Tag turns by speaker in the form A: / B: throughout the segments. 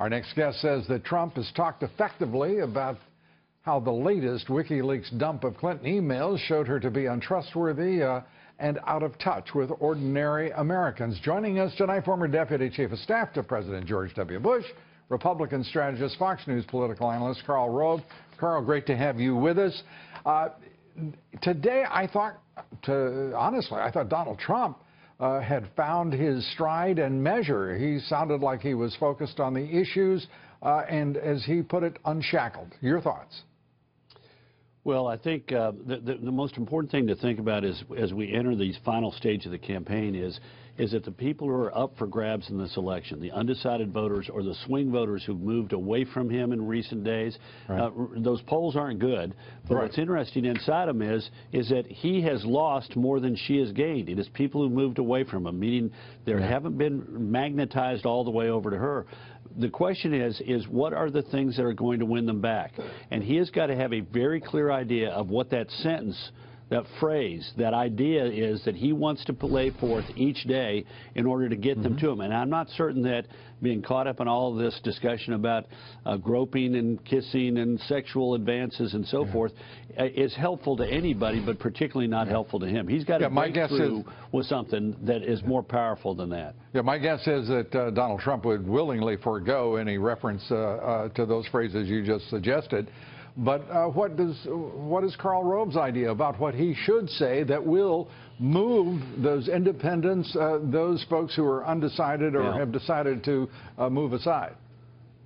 A: Our next guest says that Trump has talked effectively about how the latest WikiLeaks dump of Clinton emails showed her to be untrustworthy and out of touch with ordinary Americans. Joining us tonight, former Deputy Chief of Staff to President George W. Bush, Republican strategist, Fox News political analyst Karl Rove. Karl, great to have you with us. Today, honestly, I thought Donald Trump had found his stride and measure. He sounded like he was focused on the issues and, as he put it, unshackled. Your thoughts?
B: Well, I think the most important thing to think about is, as we enter these final stage of the campaign, is that the people who are up for grabs in this election, the undecided voters or the swing voters who've moved away from him in recent days, right. Those polls aren't good. But right. What's interesting inside him is that he has lost more than she has gained. It is people who moved away from him, meaning they haven't been magnetized all the way over to her. The question is what are the things that are going to win them back? And he has got to have a very clear idea of what that sentence, that phrase, that idea is that he wants to lay forth each day in order to get them to him. And I'm not certain that being caught up in all of this discussion about groping and kissing and sexual advances and so forth is helpful to anybody, but particularly not helpful to him. He's got to break through with something that is more powerful than that. Yeah,
A: my guess is that Donald Trump would willingly forego any reference to those phrases you just suggested. But what is Karl Rove's idea about what he should say that will move those independents, those folks who are undecided or have decided to move aside?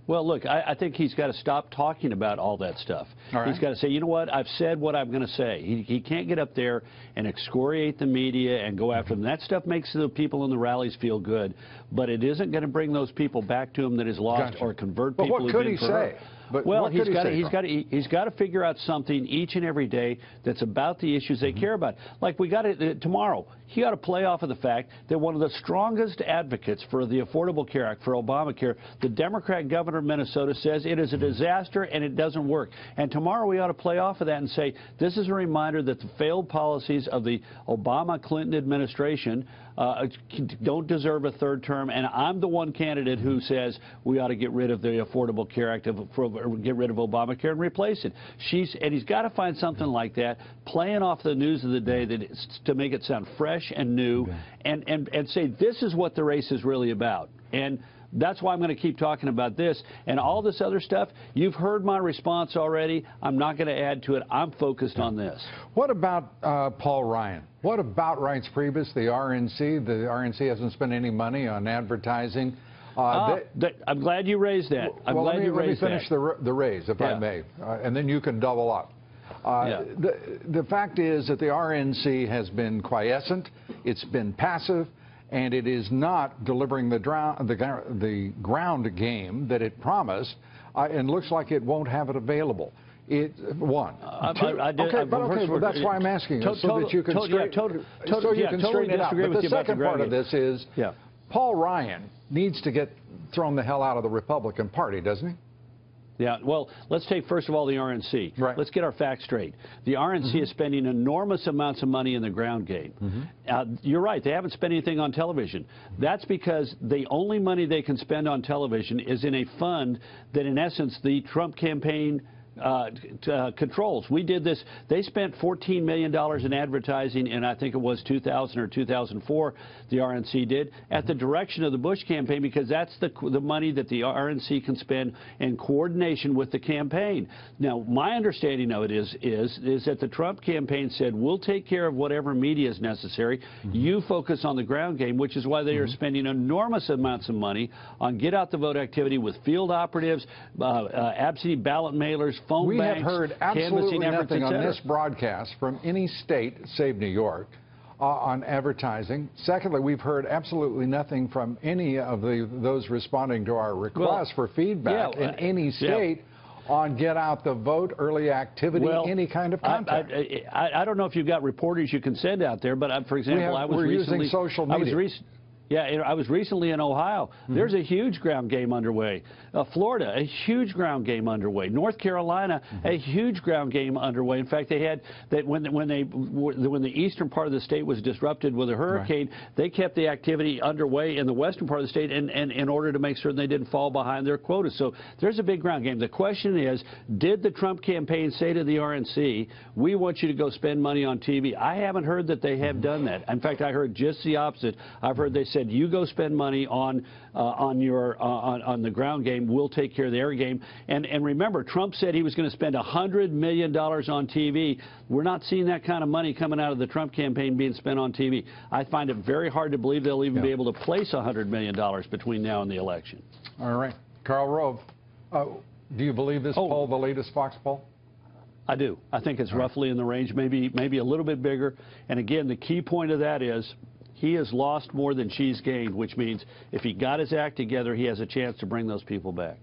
B: Well, look, I think he's got to stop talking about all that stuff. He's got to say, you know what, I've said what I'm going to say. He can't get up there and excoriate the media and go after them. That stuff makes the people in the rallies feel good, but it isn't going to bring those people back to him that is lost or convert people who've been for her. Well, he's got to figure out something each and every day that's about the issues they care about. Like we got to tomorrow, he ought to play off of the fact that one of the strongest advocates for the Affordable Care Act, for Obamacare, the Democrat governor of Minnesota, says it is a disaster and it doesn't work. And tomorrow we ought to play off of that and say this is a reminder that the failed policies of the Obama-Clinton administration don't deserve a third term, and I'm the one candidate who says we ought to get rid of the Affordable Care Act, get rid of Obamacare and replace it. And he's got to find something like that, playing off the news of the day to make it sound fresh and new, and say this is what the race is really about. And that's why I'm going to keep talking about this. And all this other stuff, you've heard my response already. I'm not going to add to it. I'm focused on this.
A: What about Paul Ryan? What about Reince Priebus, the RNC? The RNC hasn't spent any money on advertising.
B: I'm glad you raised that.
A: Let me finish the raise, if I may, and then you can double up. The fact is that the RNC has been quiescent. It's been passive. And it is not delivering the ground game that it promised, and looks like it won't have it available. That's why I'm asking you, so that you can straighten it out. But the second part of this is Paul Ryan needs to get thrown the hell out of the Republican Party, doesn't he?
B: Yeah, well, let's take first of all the RNC. Right. Let's get our facts straight. The RNC is spending enormous amounts of money in the ground game. You're right, they haven't spent anything on television. That's because the only money they can spend on television is in a fund that, in essence, the Trump campaign controls. We did this. They spent $14 million in advertising in, I think it was 2000 or 2004, the RNC did, at the direction of the Bush campaign, because that's the money that the RNC can spend in coordination with the campaign. Now, my understanding of it is that the Trump campaign said, we'll take care of whatever media is necessary. You focus on the ground game, which is why they are spending enormous amounts of money on get-out-the-vote activity with field operatives, absentee ballot mailers, phone
A: we
B: banks,
A: have heard absolutely nothing on this broadcast from any state, save New York, on advertising. Secondly, we've heard absolutely nothing from any of those responding to our requests for feedback in any state on get out the vote, early activity, any kind of contact.
B: I don't know if you've got reporters you can send out there, but for example, I was recently
A: using social media.
B: Yeah, I was recently in Ohio. There's a huge ground game underway. Florida, a huge ground game underway. North Carolina, a huge ground game underway. In fact, they had that when the eastern part of the state was disrupted with a hurricane, they kept the activity underway in the western part of the state, and in order to make certain they didn't fall behind their quotas. So there's a big ground game. The question is, did the Trump campaign say to the RNC, "We want you to go spend money on TV"? I haven't heard that they have done that. In fact, I heard just the opposite. I've heard they said, "You go spend money on the ground game. We'll take care of the air game." And remember, Trump said he was going to spend $100 million on TV. We're not seeing that kind of money coming out of the Trump campaign being spent on TV. I find it very hard to believe they'll even be able to place $100 million between now and the election.
A: All right, Karl Rove, do you believe this poll, the latest Fox poll?
B: I do. I think it's roughly in the range, maybe a little bit bigger. And again, the key point of that is, he has lost more than she's gained, which means if he got his act together, he has a chance to bring those people back.